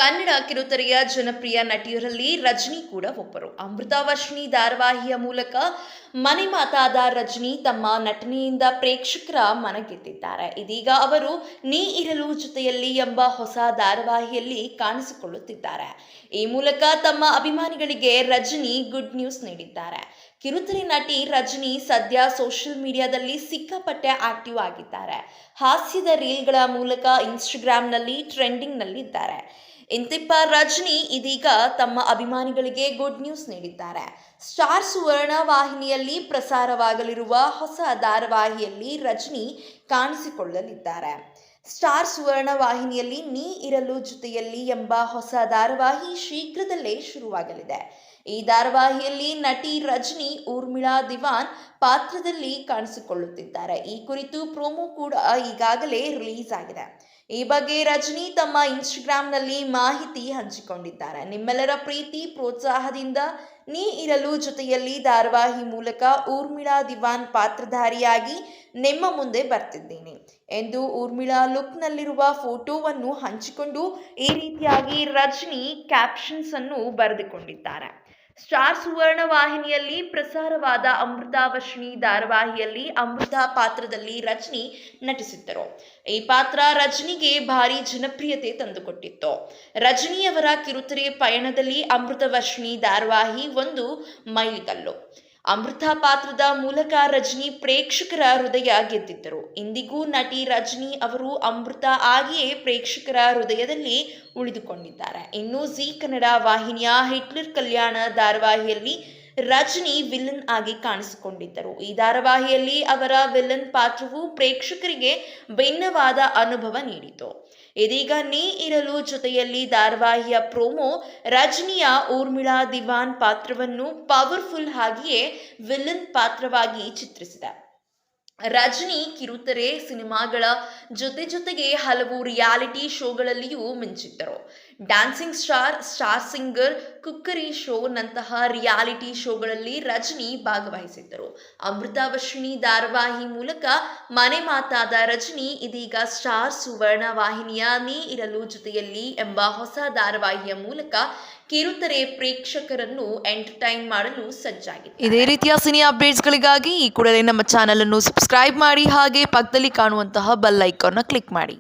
ಕನ್ನಡ ಕಿರುತೆರೆಯ ಜನಪ್ರಿಯ ನಟಿಯರಲ್ಲಿ ರಜನಿ ಕೂಡ ಒಬ್ಬರು. ಅಮೃತವರ್ಷಿಣಿ ಧಾರಾವಾಹಿಯ ಮೂಲಕ ಮನೆ ಮಾತಾದ ರಜನಿ ತಮ್ಮ ನಟನೆಯಿಂದ ಪ್ರೇಕ್ಷಕರ ಮನ ಗೆದ್ದಿದ್ದಾರೆ. ಇದೀಗ ಅವರು ನೀ ಇರಲು ಜೊತೆಯಲ್ಲಿ ಎಂಬ ಹೊಸ ಧಾರಾವಾಹಿಯಲ್ಲಿ ಕಾಣಿಸಿಕೊಳ್ಳುತ್ತಿದ್ದಾರೆ. ಈ ಮೂಲಕ ತಮ್ಮ ಅಭಿಮಾನಿಗಳಿಗೆ ರಜನಿ ಗುಡ್ ನ್ಯೂಸ್ ನೀಡಿದ್ದಾರೆ. ಕಿರುತೆರೆ ನಟಿ ರಜನಿ ಸದ್ಯ ಸೋಷಿಯಲ್ ಮೀಡಿಯಾದಲ್ಲಿ ಸಿಕ್ಕಾಪಟ್ಟೆ ಆಕ್ಟಿವ್ ಆಗಿದ್ದಾರೆ. ಹಾಸ್ಯದ ರೀಲ್ಗಳ ಮೂಲಕ ಇನ್ಸ್ಟಾಗ್ರಾಂನಲ್ಲಿ ಟ್ರೆಂಡಿಂಗ್ನಲ್ಲಿದ್ದಾರೆ. ಇಂತಿಪ್ಪ ರಜನಿ ಇದೀಗ ತಮ್ಮ ಅಭಿಮಾನಿಗಳಿಗೆ ಗುಡ್ ನ್ಯೂಸ್ ನೀಡಿದ್ದಾರೆ. ಸ್ಟಾರ್ ಸುವರ್ಣ ವಾಹಿನಿಯಲ್ಲಿ ಪ್ರಸಾರವಾಗಲಿರುವ ಹೊಸ ಧಾರಾವಾಹಿಯಲ್ಲಿ ರಜನಿ ಕಾಣಿಸಿಕೊಳ್ಳಲಿದ್ದಾರೆ. ಸ್ಟಾರ್ ಸುವರ್ಣ ವಾಹಿನಿಯಲ್ಲಿ ನೀ ಇರಲು ಜೊತೆಯಲ್ಲಿ ಎಂಬ ಹೊಸ ಧಾರಾವಾಹಿ ಶೀಘ್ರದಲ್ಲೇ ಶುರುವಾಗಲಿದೆ. ಈ ಧಾರಾವಾಹಿಯಲ್ಲಿ ನಟಿ ರಜನಿ ಊರ್ಮಿಳಾ ದಿವಾನ್ ಪಾತ್ರದಲ್ಲಿ ಕಾಣಿಸಿಕೊಳ್ಳುತ್ತಿದ್ದಾರೆ. ಈ ಕುರಿತು ಪ್ರೋಮೋ ಕೂಡ ಈಗಾಗಲೇ ರಿಲೀಸ್ ಆಗಿದೆ. ಈ ಬಗ್ಗೆ ರಜನಿ ತಮ್ಮ ಇನ್ಸ್ಟಾಗ್ರಾಂನಲ್ಲಿ ಮಾಹಿತಿ ಹಂಚಿಕೊಂಡಿದ್ದಾರೆ. ನಿಮ್ಮೆಲ್ಲರ ಪ್ರೀತಿ ಪ್ರೋತ್ಸಾಹದಿಂದ ನೀ ಇರಲು ಜೊತೆಯಲ್ಲಿ ಧಾರಾವಾಹಿ ಮೂಲಕ ಊರ್ಮಿಳಾ ದಿವಾನ್ ಪಾತ್ರಧಾರಿಯಾಗಿ ನಿಮ್ಮ ಮುಂದೆ ಬರ್ತಿದ್ದೀನಿ ಎಂದು ಊರ್ಮಿಳಾ ಲುಕ್ನಲ್ಲಿರುವ ಫೋಟೋವನ್ನು ಹಂಚಿಕೊಂಡು ಈ ರೀತಿಯಾಗಿ ರಜನಿ ಕ್ಯಾಪ್ಷನ್ಸ್ ಅನ್ನು ಬರೆದುಕೊಂಡಿದ್ದಾರೆ. ಸ್ಟಾರ್ ಸುವರ್ಣ ವಾಹಿನಿಯಲ್ಲಿ ಪ್ರಸಾರವಾದ ಅಮೃತವರ್ಷಿಣಿ ಧಾರಾವಾಹಿಯಲ್ಲಿ ಅಮೃತ ಪಾತ್ರದಲ್ಲಿ ರಜನಿ ನಟಿಸಿದ್ದರು. ಈ ಪಾತ್ರ ರಜನಿಗೆ ಭಾರಿ ಜನಪ್ರಿಯತೆ ತಂದುಕೊಟ್ಟಿತ್ತು. ರಜನಿಯವರ ಕಿರುತೆರೆ ಪಯಣದಲ್ಲಿ ಅಮೃತವರ್ಷಿಣಿ ಧಾರಾವಾಹಿ ಒಂದು ಮೈಲಿಗಲ್ಲು. ಅಮೃತ ಪಾತ್ರದ ಮೂಲಕ ರಜನಿ ಪ್ರೇಕ್ಷಕರ ಹೃದಯ ಗೆದ್ದಿದ್ದರು. ಇಂದಿಗೂ ನಟಿ ರಜನಿ ಅವರು ಅಮೃತ ಆಗಿಯೇ ಪ್ರೇಕ್ಷಕರ ಹೃದಯದಲ್ಲಿ ಉಳಿದುಕೊಂಡಿದ್ದಾರೆ. ಇನ್ನು ಜಿ ಕನ್ನಡ ವಾಹಿನಿಯ ಹಿಟ್ಲರ್ ಕಲ್ಯಾಣ ಧಾರಾವಾಹಿಯಲ್ಲಿ ರಜನಿ ವಿಲನ್ ಆಗಿ ಕಾಣಿಸಿಕೊಂಡಿದ್ದರು. ಈ ಧಾರಾವಾಹಿಯಲ್ಲಿ ಅವರ ವಿಲನ್ ಪಾತ್ರವು ಪ್ರೇಕ್ಷಕರಿಗೆ ಭಿನ್ನವಾದ ಅನುಭವ ನೀಡಿತು. ಇದೀಗ ನೀ ಇರಲು ಜೊತೆಯಲ್ಲಿ ಧಾರಾವಾಹಿಯ ಪ್ರೋಮೋ ರಜನಿಯ ಊರ್ಮಿಳಾ ದಿವಾನ್ ಪಾತ್ರವನ್ನು ಪವರ್ಫುಲ್ ಆಗಿಯೇ ವಿಲನ್ ಪಾತ್ರವಾಗಿ ಚಿತ್ರಿಸಿದೆ. ರಜನಿ ಕಿರುತೆರೆ ಸಿನಿಮಾಗಳ ಜೊತೆಗೆ ಹಲವು ರಿಯಾಲಿಟಿ ಶೋಗಳಲ್ಲಿಯೂ ಮಿಂಚಿದ್ದರು. Dancing star, star singer, cookery show ನಂತಹ ರಿಯಾಲಿಟಿ ಶೋಗಳಲ್ಲಿ ರಜನಿ ಭಾಗವಹಿಸಿದ್ದರು. ಅಮೃತವರ್ಷಿಣಿ ಧಾರಾವಾಹಿ ಮೂಲಕ ಮನೆ ಮಾತಾದ ರಜನಿ ಇದೀಗ ಸ್ಟಾರ್ ಸುವರ್ಣ ವಾಹಿನಿಯ ನೀ ಇರಲು ಜೊತೆಯಲ್ಲಿ ಎಂಬ ಹೊಸ ಧಾರಾವಾಹಿಯ ಮೂಲಕ ಕಿರುತೆರೆ ಪ್ರೇಕ್ಷಕರನ್ನು ಎಂಟರ್ಟೈನ್ ಮಾಡಲು ಸಜ್ಜಾಗಿದೆ. ಇದೇ ರೀತಿಯ ಸಿನಿ ಅಪ್ಡೇಟ್ಸ್ಗಳಿಗಾಗಿ ಈ ಕೂಡಲೇ ನಮ್ಮ ಚಾನಲ್ ಅನ್ನು ಸಬ್ಸ್ಕ್ರೈಬ್ ಮಾಡಿ, ಹಾಗೆ ಪಕ್ಕದಲ್ಲಿ ಕಾಣುವಂತಹ ಬೆಲ್ ಐಕಾನ್ ಕ್ಲಿಕ್ ಮಾಡಿ.